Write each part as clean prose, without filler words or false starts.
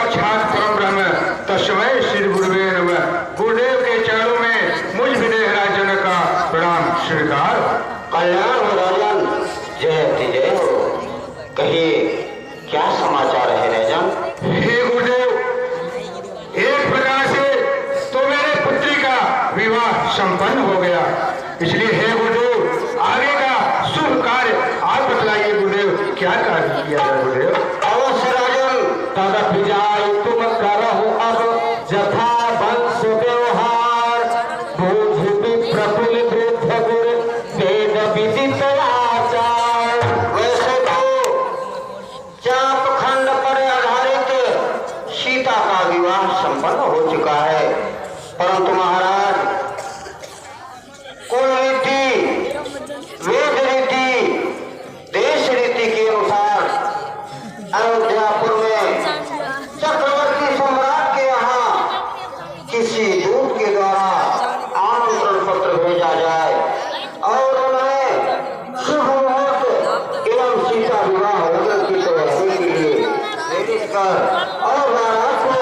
साक्षात परम ब्रह्म तस्मै श्री गुरुवे नमः। गुरुदेव के चरणों में मुझ विदेह राजन का प्रणाम स्वीकार। कल्याण हो राजन, जय जय हो। कहिए क्या समाचार है राजन? हे गुरुदेव, एक प्रकार से तो मेरे पुत्री का विवाह संपन्न हो गया, इसलिए हे गुरुदेव आगे का शुभ कार्य आप बतलाइए गुरुदेव, क्या कार्य किया जाए गुरुदेव? अवश्य राजन, तदपि जाय तुम करहु अब जथा वंश व्यवहार, बोध प्रफुल वृद्ध गुर वेद विदित आचार। वैसे तो चाप खंड पर आधारित सीता का विवाह संपन्न हो चुका है, परंतु महाराज कुल रीति, वेद रीति, देश रीति के अनुसार अयोध्यापुर में चक्रवर्ती सम्राट के यहाँ किसी दूत के द्वारा आमंत्रण पत्र भेजा जाए और उन्हें शुभ मुहूर्त एवं सीता विवाह होने की तैयारी के लिए प्रेरित कर और महाराज को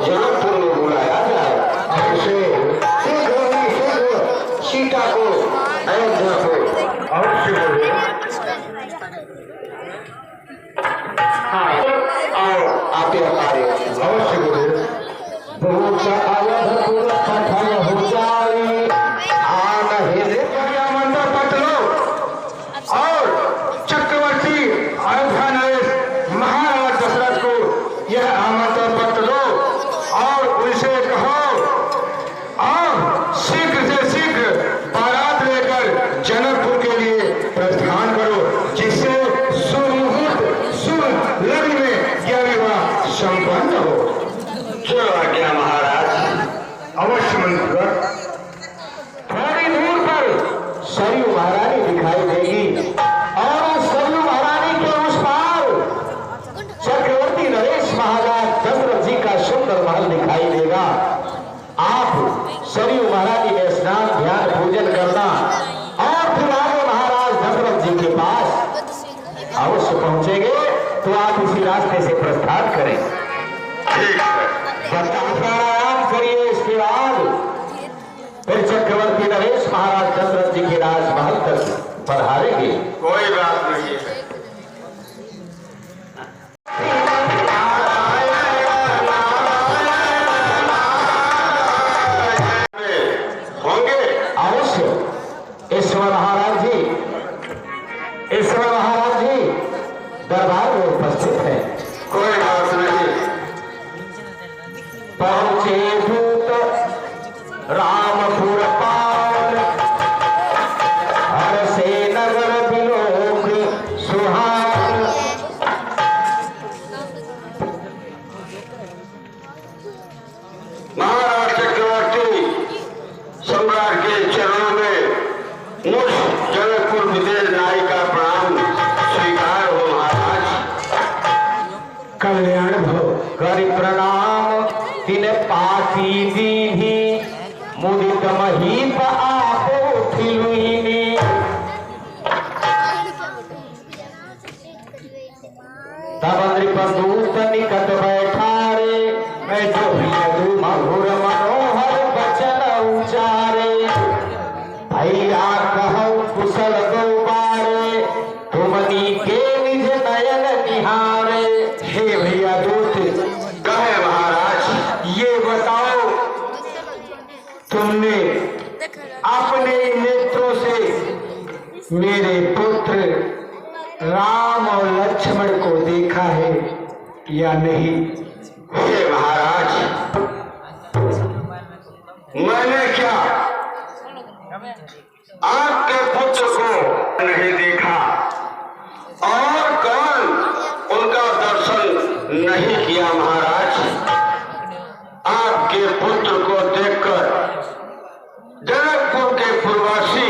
जनकपुर में बुलाया जाए और उसे शीघ्र ही शीघ्र सीता को अयोध्या को अवश्य गुरुदेव। और आप यह कार्य अवश्य गुरुदेव। बहुत अवधपुर पठन हो जाए आन हृदय मंत्र पत्र लो और चक्रवर्ती अयोध्या नरेश महाराज दशरथ को यह आमंत्रण पत्र दो और उनसे कहो और शीघ्र से शीघ्र बारात लेकर जनकपुर के लिए प्रस्थान करो, जिससे शुभ मुहूर्त शुभ लग्न में यह विवाह संपन्न हो। चलो आज्ञा महाराज। अवश्य मंत्र। थोड़ी दूर पर सरयू महारानी दिखाई देगी और उस सरयू महारानी के उस पार चक्रवर्ती नरेश महाराज दशरथ जी का सुंदर महल दिखाई देगा। आप सरयू महारानी में स्नान ध्यान पूजन करना और फिर आगे महाराज दशरथ जी के पास अवश्य पहुंचेंगे, तो आप इसी रास्ते से प्रस्थान करें। ठीक है। प्राणायाम करिए, इसके बाद फिर चक्रवर्ती नरेश महाराज दशरथ जी के राजमहल तक पधारेंगे। कोई बात नहीं है। होंगे अवश्य। ईश्वर महाराज जी दरबार में उपस्थित है। कोई बात नहीं। पहुंचे दूत रामपुर पार, हर से नगर बिलोक सुहान। महाराज चक्रवर्ती सम्राट के चरणों में मुझ जनकपुर विदेश नाई का प्रणाम स्वीकार हो महाराज। कल्याण भव करि प्रणाम तिन पाती दीनी, मुदित महीप आपो खिलुइनी। तब नृपदूत निकट बैठारे, मैं जो यदु मधुर मनोहर वचन उचारे। भैया कहूँ कुशल दो बारे, तुमनी के निज नयन निहारे। हे भैया दूत कहे महाराज, ये बताओ, तुमने अपने नेत्रों से मेरे पुत्र राम और लक्ष्मण को देखा है या नहीं? हे महाराज, मैंने क्या आपके पुत्र को नहीं देखा और कौन उनका दर्शन नहीं किया महाराज। आपके पुत्र को देखकर जनकपुर के पूर्ववासी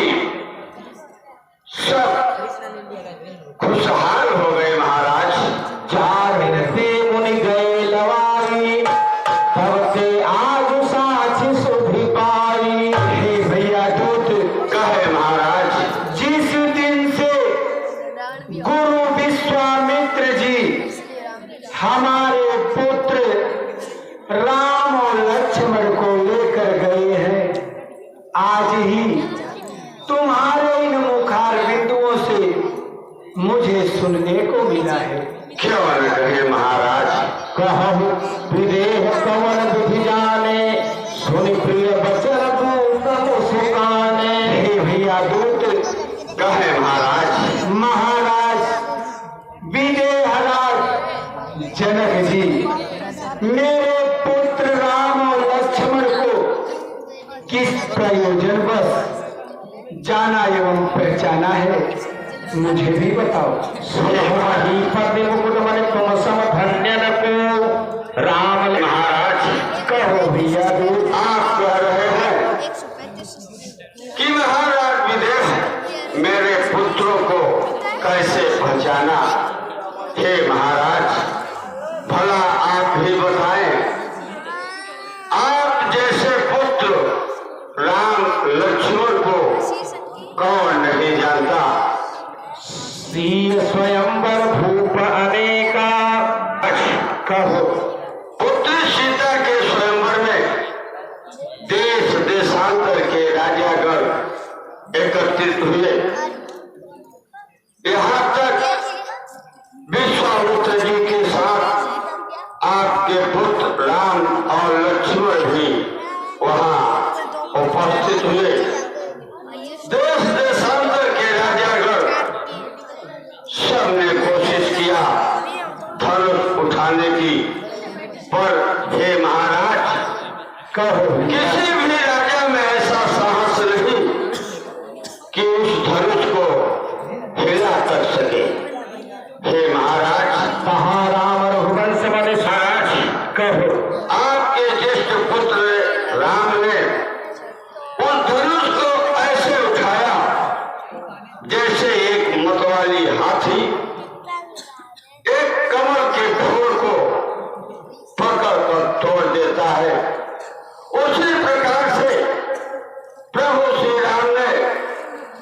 सब खुशहाल हो गए महाराज। चार दिन से मुनि गए लवाई, तब से आज साँझ सुधि पाई। हे भैया दूत कहे महाराज, जिस दिन से गुरु विश्वामित्र जी हमारे पुत्र राम और लक्ष्मण को लेकर गए हैं। आज ही तुम्हारे इन मुखार बिंदुओं से मुझे सुनने को मिला है। क्यों न कहे महाराज। कहो विदेह कवन विधि जाने, सुन प्रिय बचन दूत मुस्काने। हे भैया दूत कहे महाराज। महाराज विदेहराज जनक जी मेरे पुत्र राम और लक्ष्मण को किस प्रयोजन बस जाना एवं पहचाना है, मुझे भी बताओ। तुम सम धन्य न को राम। महाराज कहो भैया दूत। आप कह रहे हैं कि महाराज विदेह मेरे पुत्रों को कैसे पहचाना। हे महाराज भला आप ही बताएं, आप जैसे पुत्र राम लक्ष्मण को कौन नहीं जानता। श्री स्वयंवर भूप अनेका। कहो पुत्र सीता के स्वयंवर में देश देशांतर के राजागण एकत्रित हुए। यहाँ तक विश्वामित्र जी के साथ आपके पुत्र राम और लक्ष्मण भी वहाँ उपस्थित हुए। देश देशांतर के राजागण सबने कोशिश किया धनुष उठाने की, पर हे महाराज कहो किसी भी राजा में ऐसा साहस नहीं कि उस धनुष को हिला कर सके। हे महाराज कहा राम रघुवंश बने महाराज कहो आपके ज्येष्ठ पुत्र राम ने उस धनुष को ऐसे उठाया जैसे एक मतवाली हाथी एक कमल के फूल को पकड़ कर तोड़ देता है। उसी प्रकार से प्रभु श्री राम ने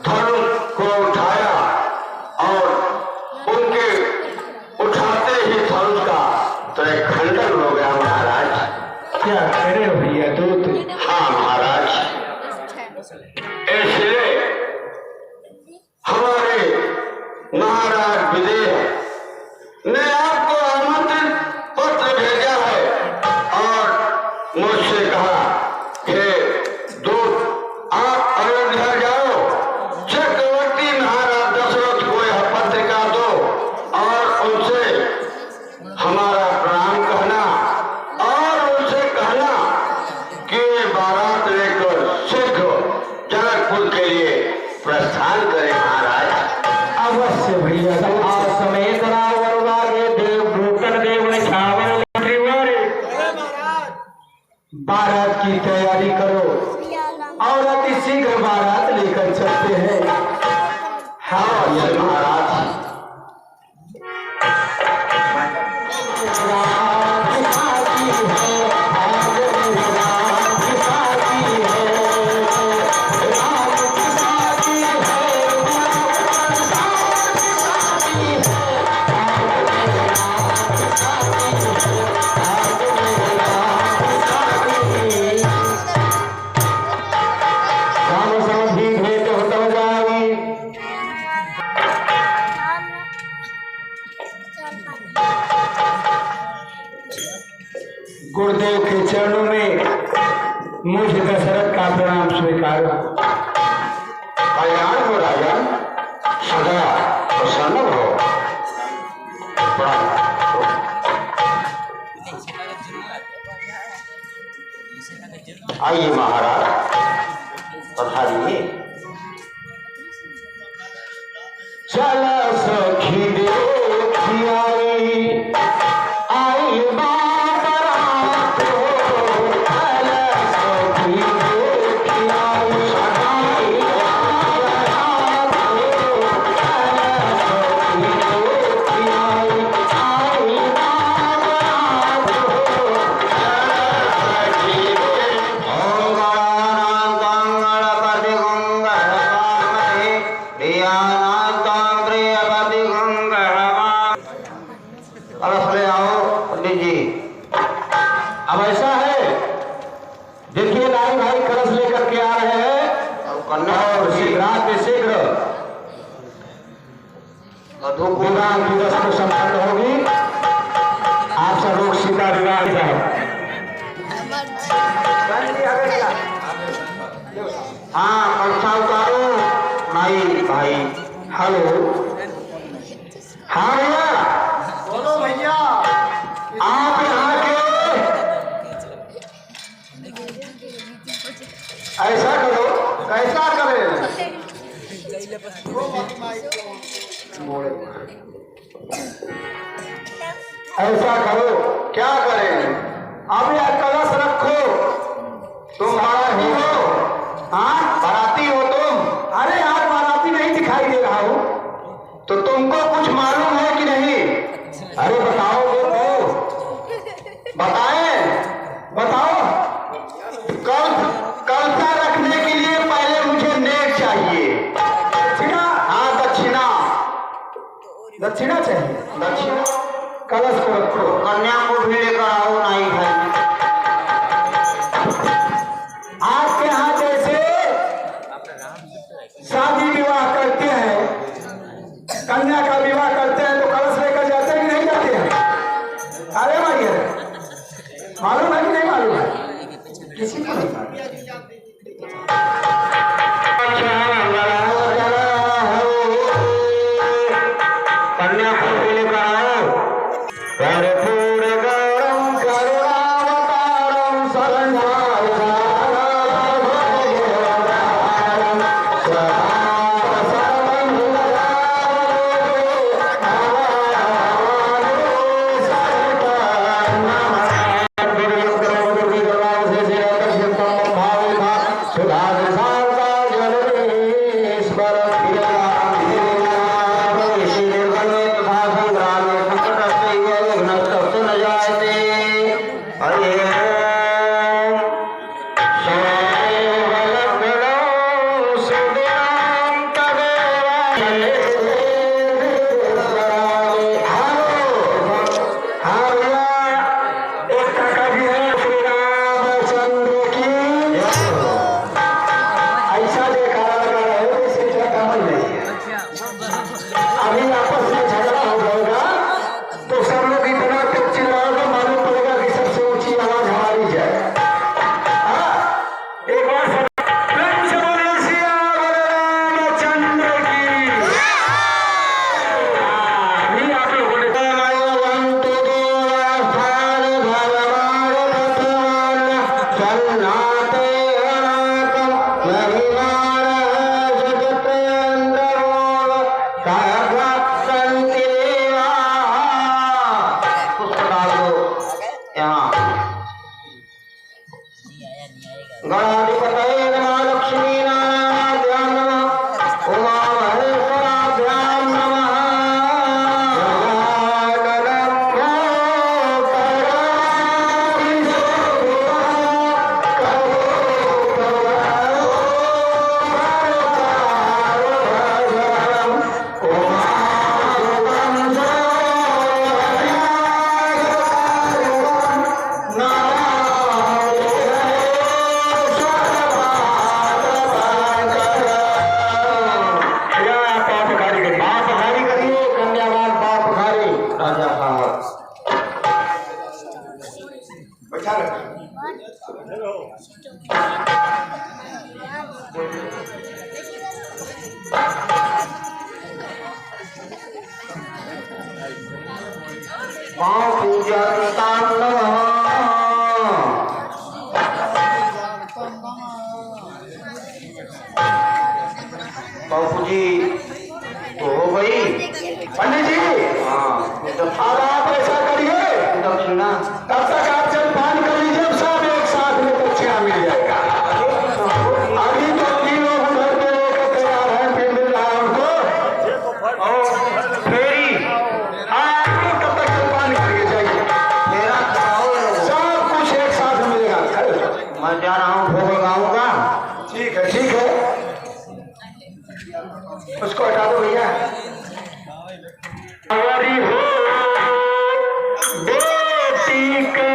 धनुष को उठाया और उनके उठाते ही धनुष का तरह खंडन हो गया। महाराज क्या करे भैया दूत। हाँ महाराज, इसलिए हमारे महाराज विदेह ने आपको आमंत्रित पत्र भेजा है और मुझसे कहा हे दूत आप अयोध्या जाओ, चक्रवर्ती महाराज दशरथ को यह पत्रिका दो और उनसे हमारा प्रणाम कहना और उनसे कहना कि बारात लेकर शीघ्र जनकपुर के लिए प्रस्थान करें। महाराज अवश्य भैया आज समेत रावण वागे देव भूकन देव ने छावल त्रिवारे। बारात की तैयारी करो और अति शीघ्र बारात लेकर चलते हैं। हाँ ये महाराज। गुरुदेव के चरणों में मुझे दशरथ का प्रणाम स्वीकार। कल्याण हो राजा, सदा प्रसन्न हो। आइए महाराज पधारिए। चल सखी देखी आई बात रात हो। चल सखी देखी आई बात रात हो। चल सखी देखी आई बात रात हो। ओम गणानां गणपति गं गणपति प्रियानां प्रिय अब ऐसा है, देखिए लाल भाई कलश लेकर के आ रहे हैं और शीघ्र शीघ्र विवाह की रस्म संपन्न होगी। आप सब लोग सीधा विवाह जाए। हाँ कलशा उतारो भाई भाई। हेलो हाँ भैया बोलो भैया। आप यहाँ के ऐसा करो, कैसा करें ऐसा करो, क्या करें, अब यह कलश रखो, तुम बाराती हो। हाँ बाराती हो तुम। अरे यार बाराती नहीं दिखाई दे रहा हूँ, तो तुमको कुछ मालूम है कि नहीं? अरे बताओगे तो बताएं, बताओ। कलशा रखने के लिए पहले मुझे नेक चाहिए। दक्षिणा? हाँ दक्षिणा। दक्षिणा चाहिए? दक्षिणा। कलश को रखो, कन्या को भी लेकर आओ नाई भाई। आपके यहाँ जैसे शादी विवाह करते हैं, कन्या का विवाह करते हैं तो कलश लेकर जाते हैं कि नहीं जाते हैं? अरे भाई मालूम है कि नहीं मालूम है? किसी को नहीं मालूम। कन्या को भी लेकर आओ। कर्पूर गौरम करुणावतारम गणाधिपतये नमः लक्ष्मी नारायणाभ्यां नमः उमा महेश्वराभ्यां नमः बापू जी तो हो गई पंडित जी। हाँ अब आप ऐसा करिए दक्षिणा तब तक आप जलपान कर लीजिए, सब एक साथ में दक्षिणा मिल जाएगा। अभी तो 3 लोग उधर पे लेकर तैयार हैं, फिर मिल रहा है उनको और फेरी। आप तब तक जलपान करके जाइए, मेरा सब कुछ एक साथ मिलेगा। मैं जा रहा हूँ भोग लगाऊंगा। ठीक है ठीक है, उसको हटा दो भैया। हमारी हो बेटी के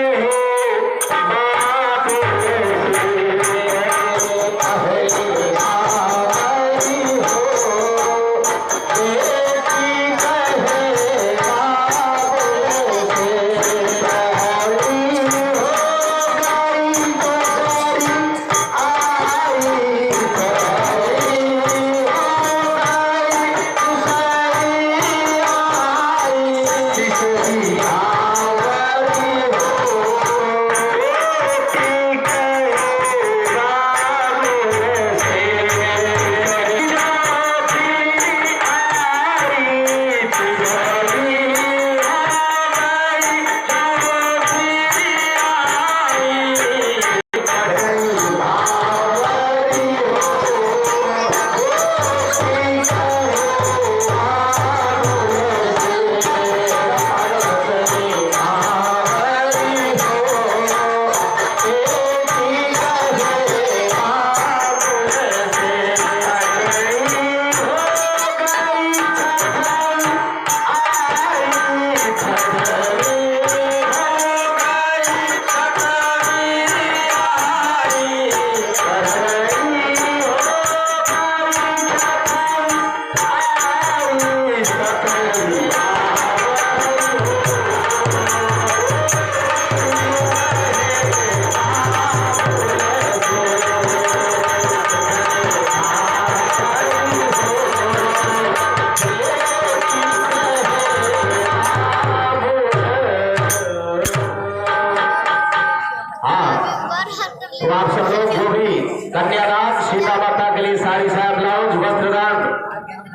तो आप सब लोग जो भी कन्यादान, सीता माता के लिए साड़ी साया ब्लाउज वस्त्रदान,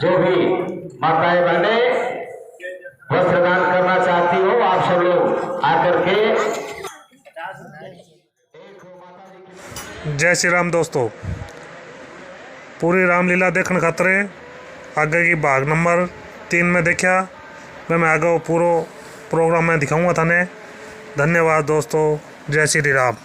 जो भी माताएं बहने वस्त्रदान करना चाहती हो, आप सब लोग आकर के। जय श्री राम दोस्तों, पूरी रामलीला देखने खातरे आगे की भाग नंबर 3 में देखा मैं आगे पूरा प्रोग्राम में दिखाऊंगा थाने। धन्यवाद दोस्तों, जय श्री राम।